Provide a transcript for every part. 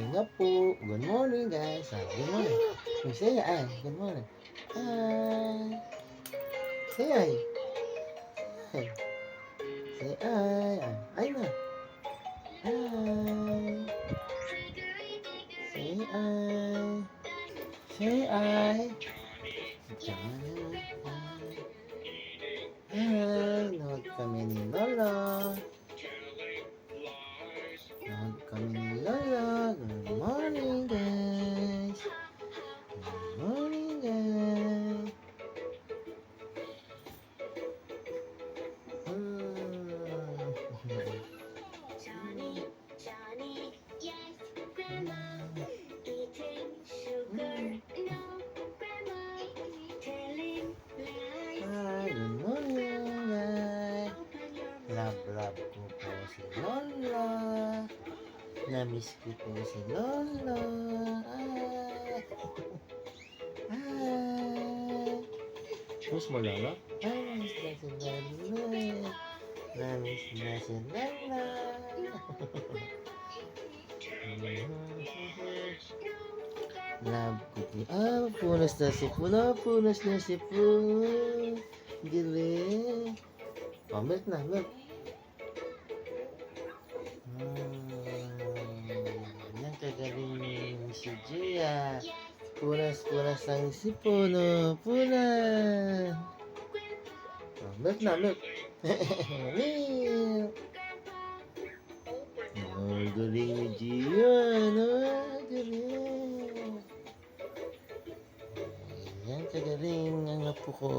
nga po. Good morning, guys. Good morning. Say hi. Good morning. Hi. Say hi. Hi. Say hi. Ay na. Hi. Say hi. Say hi. Johnny. Hi. Nood kami ni Lola. Nood kami ni Lola. Good morning, guys. Good morning, guys. Johnny, Johnny, yes, Grandma, eating sugar, no, Grandma, telling lies, Hi, good no, morning, guys. open your Love, mouth. love ko po si Lola. Namiss ko po si Lola. Ay. Ay. Miss mo Lola? Ay, namiss na si Lola. Namiss na si Lola. Love ko po. Punas na si Puno. Punas na si Puno. Galing. Oh, milk na, milk. Yan kagaling si Gia. Punas-punas ang si Puno. Punas. Oh, milk na, milk. Milk. Oh, galing ni Gia. No? Galing. Yan kagaling ang apo ko.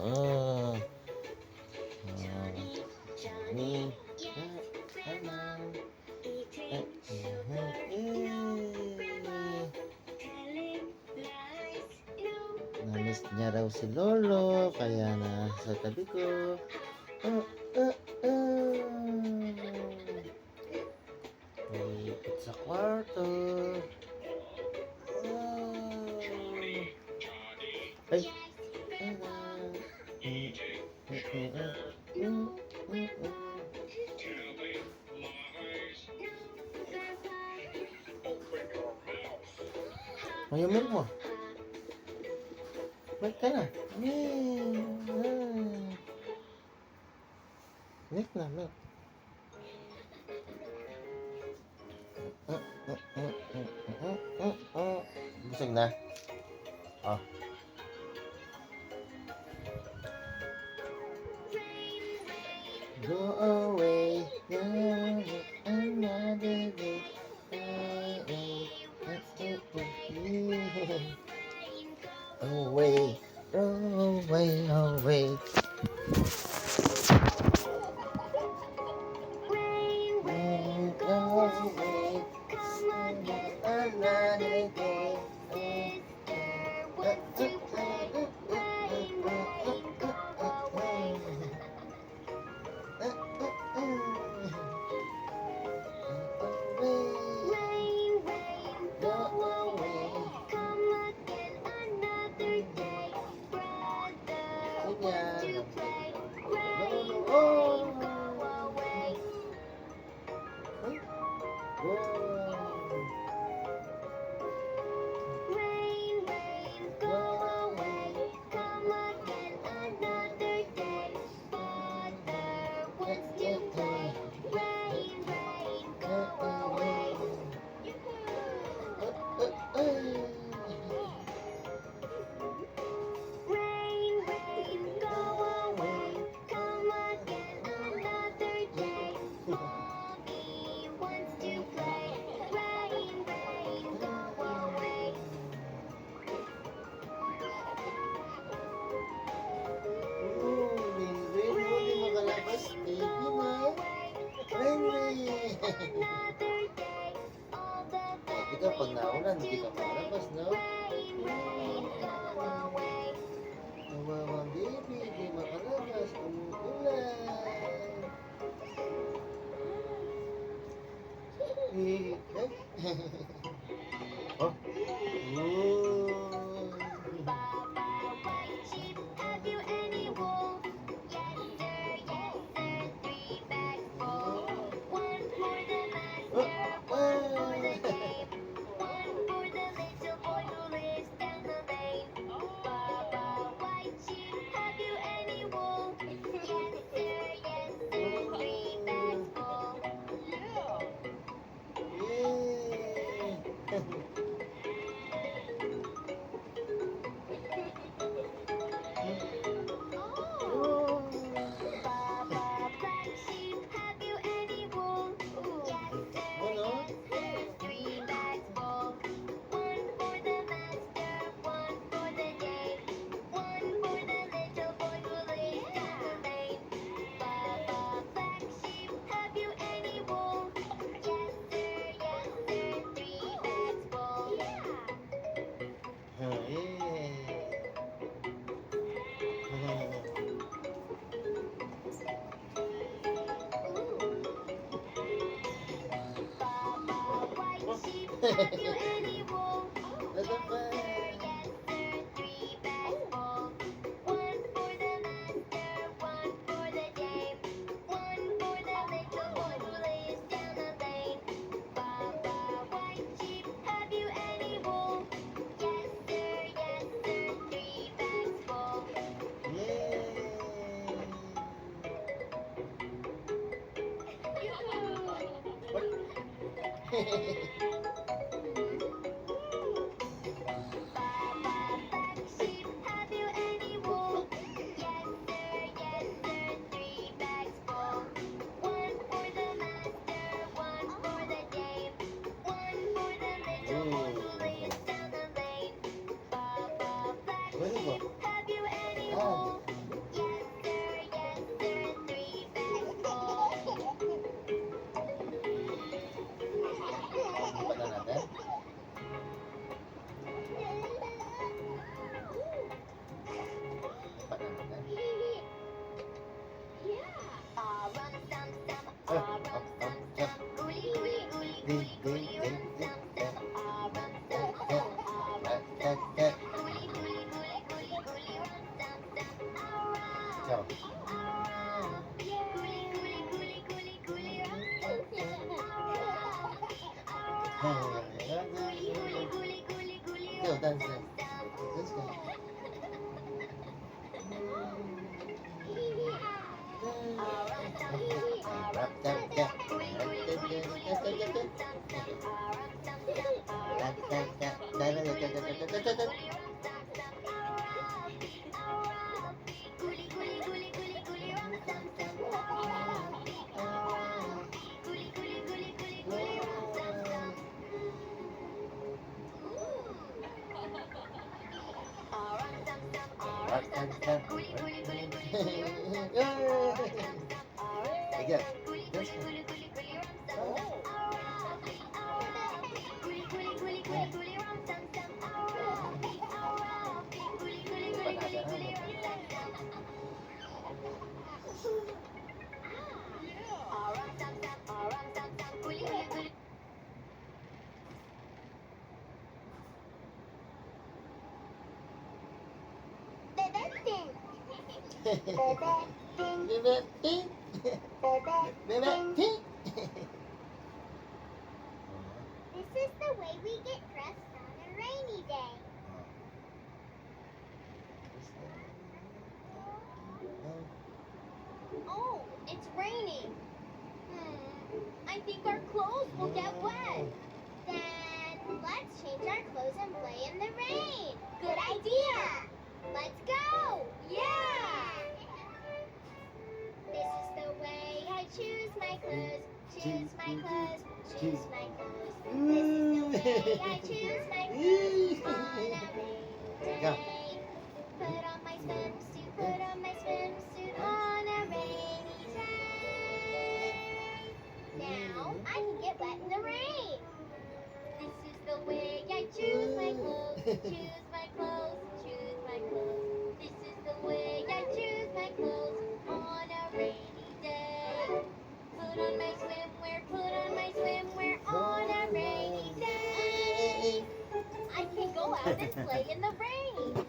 Oh. Ni. Eating sugar, telling lies, no, Namiss niya raw si Lolo, kaya nasa tabi ko. Oh, oh, oh. Ikot sa kwarto. Oh. Ay. Mayamil mo. Ba't ka na? Milk na, milk. Busog na? Oh. Go away, go another day. Away, away, away. rain, Go away, come again another day. Is there what to play? Rain, rain, go away. Rain, rain, go away. Come again another day. Brother, what to play? Rain, rain, go away. Rain, rain, go away. Come again another day. Brother, what to play? Rain, rain, go away. Rain, rain, go away. Come again another day. Mommy wants to play. Rain, rain, go away. Another day. All the Ikaw pag naulan, hindi ka palabas, no? rain, rain, go away. Nawawang baby, di makalabas, umuulan. Oh. Baba, white sheep, have you any wool? Yes, sir, 3 bags full. One for the master, one for the Have you any wool? Ano ba? Yes, sir, 3 bags full. 1 for the master, 1 for the dame, 1 for the little boy who lays down the lane. Baba, white sheep, have you any wool? Yes, sir, 3 bags full. Yay! Baba, black sheep, have you any wool? Yes, sir, 3 bags full. 1 for the master, 1 for the dame, 1 for the little boy who lays down the lane. Baba, black Pwede ba? sheep, have you any Ah, wool? Yes, sir, 3 bags full. Iba na natin. Iba na natin. Rum tum tum, Ah, rum tum tum, guli guli guli Ding, guli ding, guli rum ding, tum ding. tum, rum tum tum, rum tum tum, guli guli guli guli guli rum tum tum, Ciao. guli guli guli guli guli rum tum tum, guli guli guli guli guli Go, rum dance, tum dance. tum. Let's go. Again. This one. Bebe pink. Bebe pink. This is the way we get dressed on a rainy day. Oh, it's raining. I think our clothes will get wet. Then let's change our clothes and play in the rain. Good idea. Let's go. Yeah. This is the way I choose my clothes. Choose my clothes. Choose my clothes. This is the way I choose my clothes on a rainy Go. day. Put on my swimsuit. Put on my swimsuit on a rainy day. Now I can get wet in the rain. This is the way I choose my clothes. Choose my clothes. Choose my clothes. This is the way I choose my clothes on a rainy day. Put on my swimwear. Put on my swimwear on a rainy day. I can go out and play in the rain.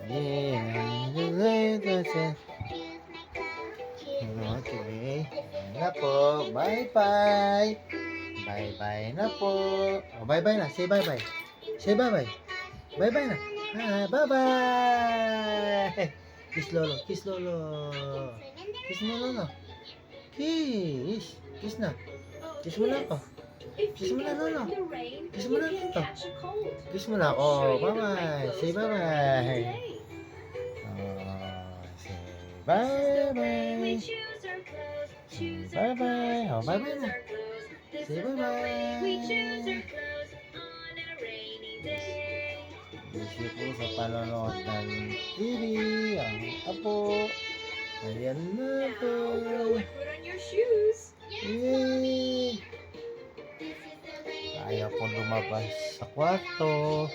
Yeah. Choose my clothes. Choose my Okay. clothes. Ayan na po. Bye-bye. Bye-bye na po. Oh, bye-bye na. Say bye-bye. Say bye-bye. Bye-bye na. Ah, bye-bye. Kiss Lolo. Kiss Lolo. Kiss mo Lolo. Kiss. Kiss na. Kiss mo na ako. Kiss mo na Lolo. Kiss mo na Lolo. Kiss mo na ako. Bye-bye. Say bye-bye. Say bye-bye. Bye-bye. Oh, bye-bye na. Say bye-bye. Busy po sa panonood ng TV. Ang apo. Ayan na po. Yay! Ayaw po lumabas sa kwarto.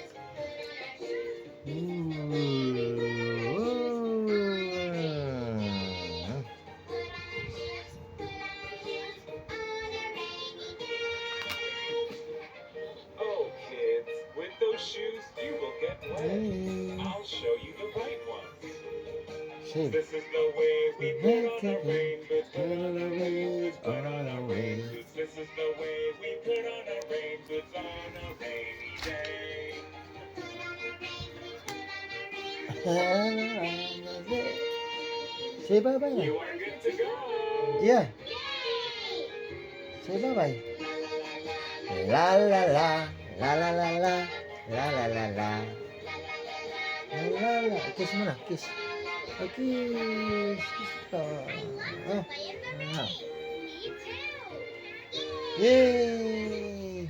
Say, This is the way we put on our rainboots. on our ways, on our ways. This is the way we put on our rainboots on a rainy day. Say bye-bye na. You are good to go. Yeah, Yay! say bye-bye. La la la, la la la la, la la la la. La la la. Kiss mo na, kiss. Oh, kiss. Kiss ka. Oh. Play in the Ah. rain. Me too. Yay!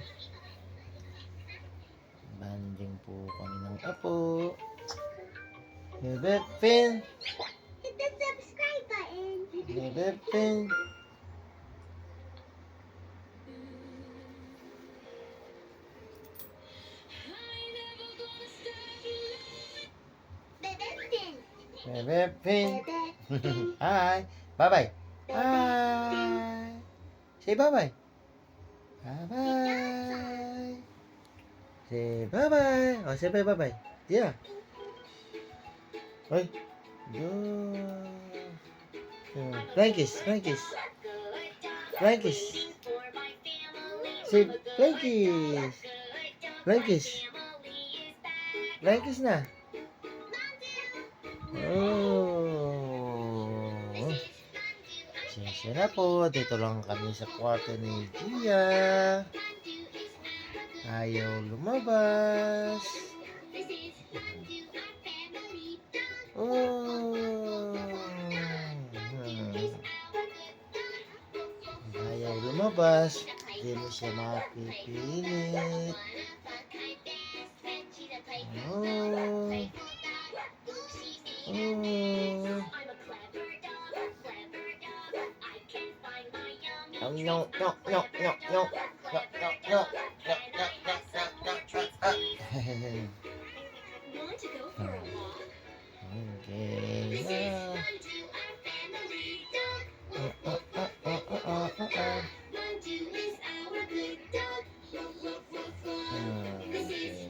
Banding po kami ng apo. Bebe Pin. Hit the subscribe button. Bebe Pin. Bebepin. Bebe Pin. Bebe. Hi. Bye-bye. Hi. Say bye-bye. Bye-bye. Say bye-bye. Oh, say bye-bye. Yeah. Oy. Go. Frankies. Frankies. Frankies. Say Frankies. Frankies. Frankies na. Oh. Sensya na po. Dito lang kami sa kwarto ni Gia. Ayaw lumabas. Oh. Ayaw lumabas. Hindi mo siya mapipilit. Oh. Oh. No, no, no, no, no, no, no, no, no,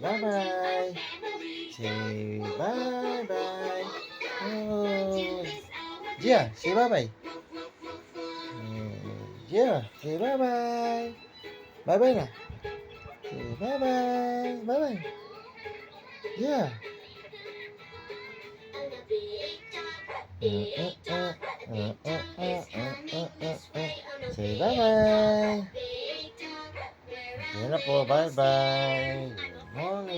Bye-bye. Say bye-bye. Oh. Gia, say bye-bye. Gia, say bye-bye. Bye-bye na. Say bye-bye. Bye-bye. Gia. Say bye-bye. Yan na po. Bye-bye. Good morning.